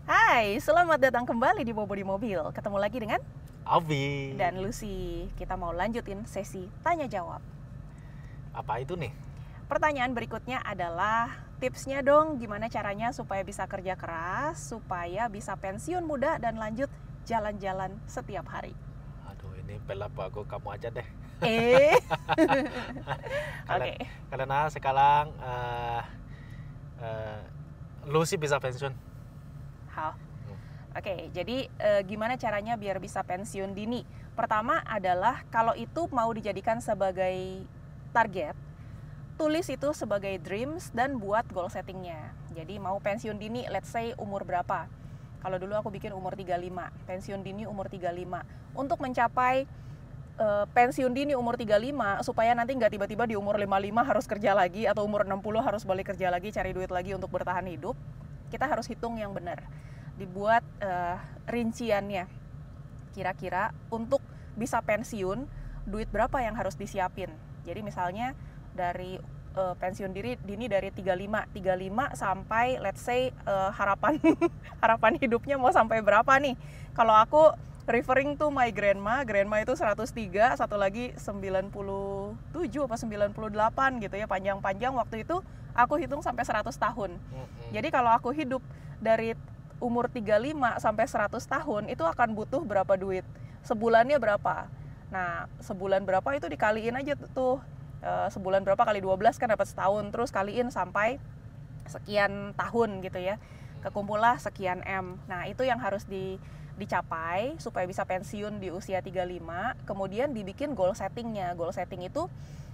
Hai, selamat datang kembali di Bobo di Mobil. Ketemu lagi dengan Alvi. dan Lucy. Kita mau lanjutin sesi tanya jawab. Apa itu nih? Pertanyaan berikutnya adalah tipsnya dong gimana caranya supaya bisa kerja keras, supaya bisa pensiun muda dan lanjut jalan-jalan setiap hari. Aduh, ini pelap aku, kamu aja deh. Oke. Karena sekarang Lucy bisa pensiun. Oke, jadi gimana caranya biar bisa pensiun dini? Pertama adalah kalau itu mau dijadikan sebagai target, tulis itu sebagai dreams dan buat goal settingnya. Jadi mau pensiun dini, let's say umur berapa? Kalau dulu aku bikin umur 35, pensiun dini umur 35. Untuk mencapai pensiun dini umur 35 supaya nanti nggak tiba-tiba di umur 55 harus kerja lagi atau umur 60 harus balik kerja lagi cari duit lagi untuk bertahan hidup. Kita harus hitung yang benar. Dibuat rinciannya. Kira-kira untuk bisa pensiun duit berapa yang harus disiapin. Jadi misalnya dari pensiun dini dari 35 sampai let's say harapan hidupnya mau sampai berapa nih. Kalau aku referring to my grandma itu 103, satu lagi 97 apa 98 gitu ya, panjang-panjang. Waktu itu aku hitung sampai 100 tahun. Jadi kalau aku hidup dari umur 35 sampai 100 tahun itu akan butuh berapa duit? Sebulannya berapa? Nah, sebulan berapa itu dikaliin aja tuh. Sebulan berapa kali 12 kan dapat setahun, terus kaliin sampai sekian tahun gitu ya. Kekumpullah sekian M. Nah, itu yang harus dicapai supaya bisa pensiun di usia 35. Kemudian dibikin goal settingnya. Goal setting itu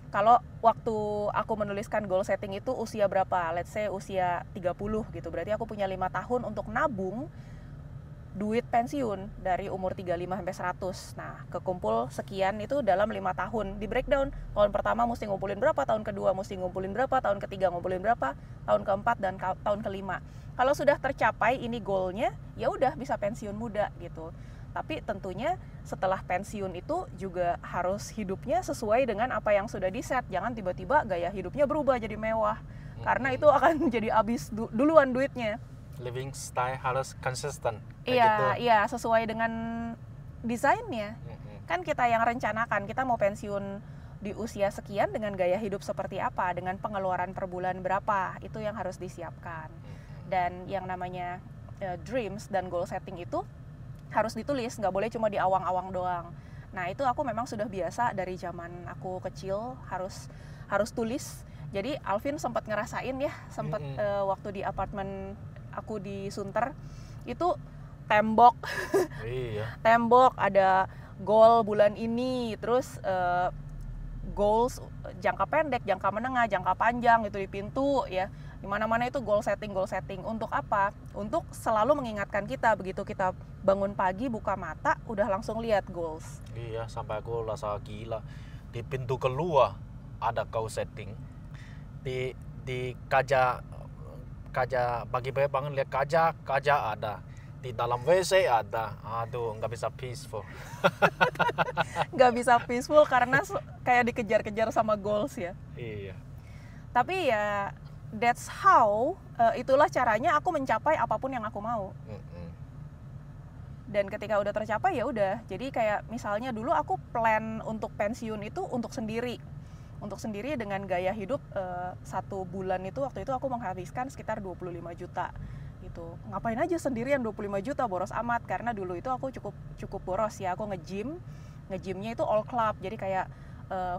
kalau waktu aku menuliskan goal setting itu usia berapa, let's say usia 30 gitu, berarti aku punya 5 tahun untuk nabung duit pensiun dari umur 35 sampai 100. Nah, kekumpul sekian itu dalam 5 tahun. Di breakdown, tahun pertama mesti ngumpulin berapa, tahun kedua mesti ngumpulin berapa, tahun ketiga ngumpulin berapa, tahun keempat dan tahun kelima. Kalau sudah tercapai ini goalnya, ya udah bisa pensiun muda gitu. Tapi tentunya setelah pensiun itu juga harus hidupnya sesuai dengan apa yang sudah di-set. Jangan tiba-tiba gaya hidupnya berubah jadi mewah. Karena itu akan jadi habis duluan duitnya. Living style harus konsisten. Iya, sesuai dengan desainnya. Kan kita yang rencanakan, kita mau pensiun di usia sekian dengan gaya hidup seperti apa, dengan pengeluaran per bulan berapa, itu yang harus disiapkan. Dan yang namanya dreams dan goal setting itu harus ditulis, nggak boleh cuma di awang-awang doang. Nah, itu aku memang sudah biasa dari zaman aku kecil harus tulis. Jadi Alvin sempat ngerasain ya, waktu di apartemen aku di Sunter itu tembok tembok ada goal bulan ini, terus goals jangka pendek, jangka menengah, jangka panjang itu di pintu ya, di mana-mana itu goal setting. Untuk apa? Untuk selalu mengingatkan kita begitu kita bangun pagi buka mata udah langsung lihat goals. Iya, sampai aku rasa gila. Di pintu keluar ada goal setting, di kaca pagi-pagi bangun lihat kaca ada, di dalam WC ada. Aduh, nggak bisa peaceful. Nggak bisa peaceful karena kayak dikejar-kejar sama goals ya. Iya. Tapi ya that's how, itulah caranya aku mencapai apapun yang aku mau. Dan ketika udah tercapai ya udah. Jadi kayak misalnya dulu aku plan untuk pensiun itu untuk sendiri dengan gaya hidup 1 bulan itu waktu itu aku menghabiskan sekitar 25 juta gitu. Ngapain aja sendirian 25 juta, boros amat. Karena dulu itu aku cukup boros ya. Aku ngejimnya itu all club, jadi kayak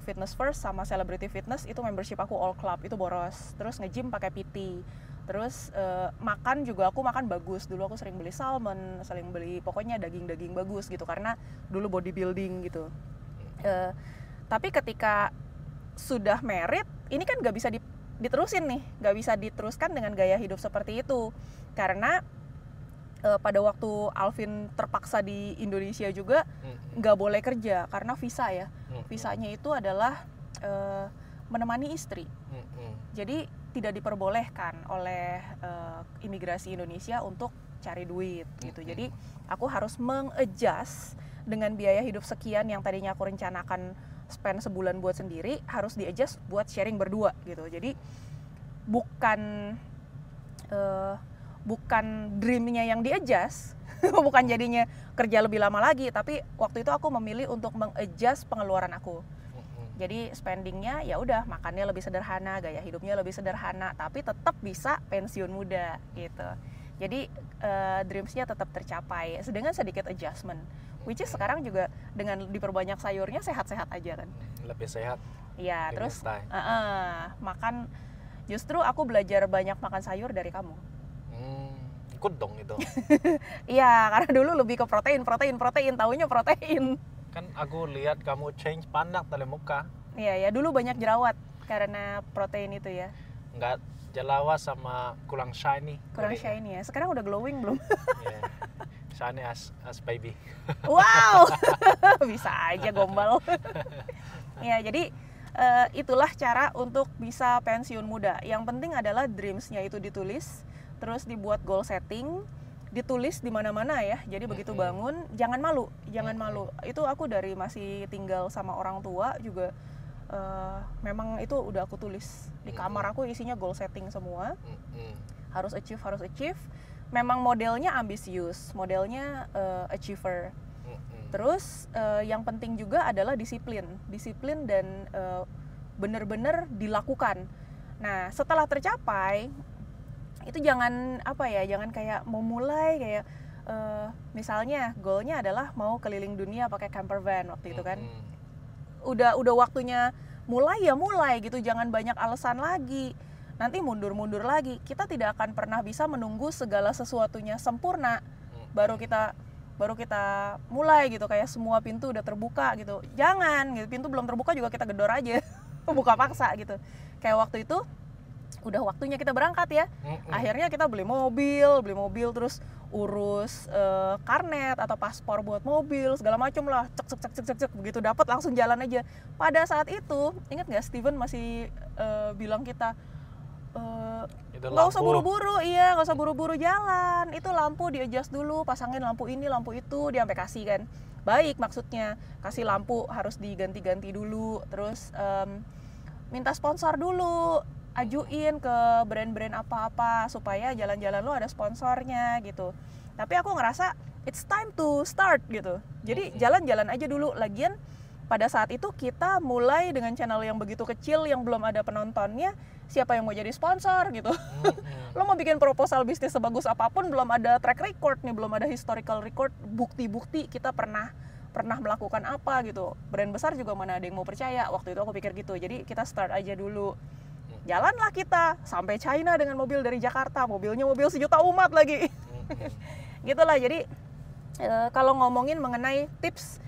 Fitness First sama Celebrity Fitness itu membership aku all club, itu boros. Terus ngejim pakai PT. Terus makan juga aku makan bagus. Dulu aku sering beli salmon, sering beli pokoknya daging bagus gitu karena dulu bodybuilding gitu. Tapi ketika sudah married, ini kan nggak bisa diterusin nih, nggak bisa diteruskan dengan gaya hidup seperti itu. Karena pada waktu Alvin terpaksa di Indonesia juga nggak boleh kerja karena visa ya. Visanya itu adalah menemani istri. Jadi tidak diperbolehkan oleh imigrasi Indonesia untuk cari duit gitu. Jadi aku harus mengadjust dengan biaya hidup sekian yang tadinya aku rencanakan spend sebulan buat sendiri, harus di-adjust buat sharing berdua gitu. Jadi bukan bukan dreamnya yang di-adjust, bukan jadinya kerja lebih lama lagi, tapi waktu itu aku memilih untuk meng-adjust pengeluaran aku. Jadi spendingnya ya udah, makannya lebih sederhana, gaya hidupnya lebih sederhana, tapi tetap bisa pensiun muda gitu. Jadi dreamsnya tetap tercapai dengan sedikit adjustment. Which is sekarang juga dengan diperbanyak sayurnya sehat-sehat aja kan. Lebih sehat. Iya, terus makan, justru aku belajar banyak makan sayur dari kamu. Ikut dong itu. Iya, karena dulu lebih ke protein, taunya protein. Kan aku lihat kamu change pandak dari muka. Iya, dulu banyak jerawat karena protein itu ya. Enggak jerawat sama kurang shiny. Kurang shiny ya. Sekarang udah glowing belum? Yeah. Shiny as baby. Wow, bisa aja gombal. Ya, jadi itulah cara untuk bisa pensiun muda. Yang penting adalah dreams-nya itu ditulis, terus dibuat goal setting, ditulis di mana-mana ya. Jadi begitu bangun jangan malu. Itu aku dari masih tinggal sama orang tua juga memang itu udah aku tulis. Di kamar aku isinya goal setting semua. Harus achieve. Memang modelnya ambisius, modelnya achiever. Terus yang penting juga adalah disiplin dan benar-benar dilakukan. Nah, setelah tercapai itu jangan jangan kayak mau mulai kayak misalnya goalnya adalah mau keliling dunia pakai camper van waktu itu kan. Udah waktunya mulai gitu, jangan banyak alasan lagi. Nanti mundur lagi. Kita tidak akan pernah bisa menunggu segala sesuatunya sempurna baru kita mulai gitu, kayak semua pintu udah terbuka gitu. Jangan gitu, pintu belum terbuka juga kita gedor aja. Buka paksa gitu. Kayak waktu itu udah waktunya kita berangkat ya. Akhirnya kita beli mobil terus urus karnet atau paspor buat mobil segala macam lah. Cek begitu dapat langsung jalan aja. Pada saat itu ingat nggak Steven masih bilang kita nggak usah buru-buru jalan, itu lampu di-adjust dulu, pasangin lampu ini lampu itu, dia sampai kasih kan. Baik maksudnya, kasih lampu harus diganti-ganti dulu, terus minta sponsor dulu, ajuin ke brand-brand apa-apa supaya jalan-jalan lo ada sponsornya gitu. Tapi aku ngerasa it's time to start gitu. Jadi jalan-jalan aja dulu. Lagian pada saat itu kita mulai dengan channel yang begitu kecil yang belum ada penontonnya, siapa yang mau jadi sponsor gitu. Lo mau bikin proposal bisnis sebagus apapun, belum ada track record nih, belum ada historical record, bukti-bukti kita pernah melakukan apa gitu. Brand besar juga mana ada yang mau percaya. Waktu itu aku pikir gitu. Jadi kita start aja dulu. Jalanlah kita sampai China dengan mobil dari Jakarta, mobilnya mobil sejuta umat lagi. Gitulah. Jadi kalau ngomongin mengenai tips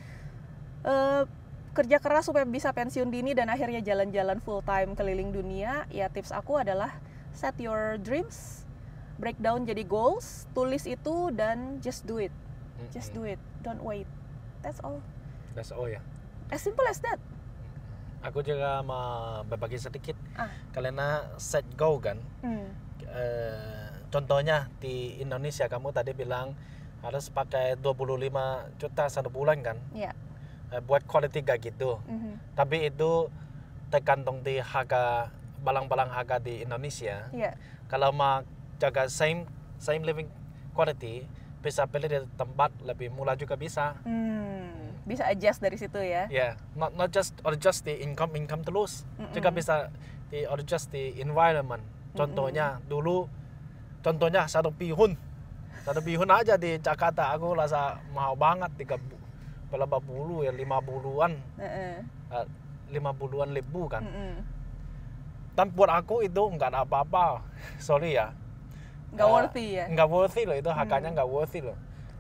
kerja keras supaya bisa pensiun dini dan akhirnya jalan-jalan full time keliling dunia, ya tips aku adalah set your dreams, break down jadi goals, tulis itu dan just do it. Just do it, don't wait. That's all ya. As simple as that. Aku juga mau berbagi sedikit. Karena set goal kan. Contohnya di Indonesia kamu tadi bilang harus pakai 25 juta satu bulan kan. Buat quality kayak gitu. Tapi itu tergantung di harga barang-barang harga di Indonesia. Kalau mau jaga same living quality, bisa pilih di tempat lebih murah juga bisa. Bisa adjust dari situ ya. Not just adjust the income terus. Juga bisa di adjust the environment. Contohnya satu bihun aja di Jakarta aku rasa mahal banget, berapa puluh ya, 50-an ribu kan. Dan buat aku itu nggak ada apa-apa, sorry ya, nggak worthy loh itu, harganya nggak worthy loh.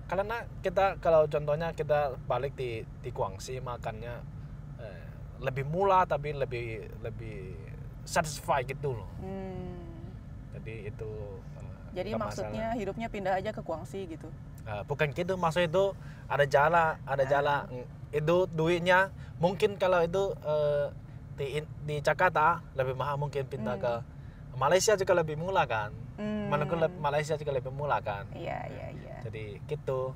Karena kita kalau contohnya kita balik di Guangxi makannya lebih murah tapi lebih satisfied gitu loh. Jadi itu jadi maksudnya masalah. Hidupnya pindah aja ke Guangxi gitu. Bukan gitu, maksud itu ada jalan itu duitnya mungkin kalau itu di Jakarta lebih mahal, mungkin pindah ke Malaysia juga lebih murah kan. Malaysia juga lebih murah kan. Iya. Jadi gitu.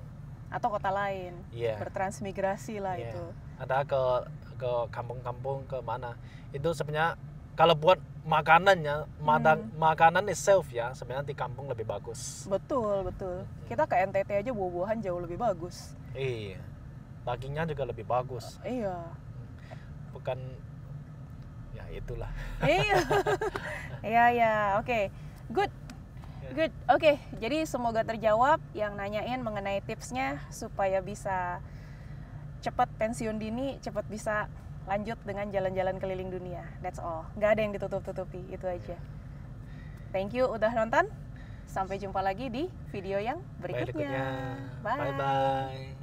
Atau kota lain. Bertransmigrasi lah itu. Ada ke kampung-kampung ke mana. Itu sebenarnya kalau buat makanannya, makanan itself ya, sebenarnya di kampung lebih bagus. Betul, betul. Kita ke NTT aja buah-buahan jauh lebih bagus. Iya. Dagingnya juga lebih bagus. Iya. Bukan ya itulah. Iya. Iya, ya. Oke. Good. Good. Oke, jadi semoga terjawab yang nanyain mengenai tipsnya supaya bisa cepat pensiun dini, cepat bisa lanjut dengan jalan-jalan keliling dunia. That's all. Nggak ada yang ditutup-tutupi, itu aja. Thank you udah nonton. Sampai jumpa lagi di video yang berikutnya. Bye bye.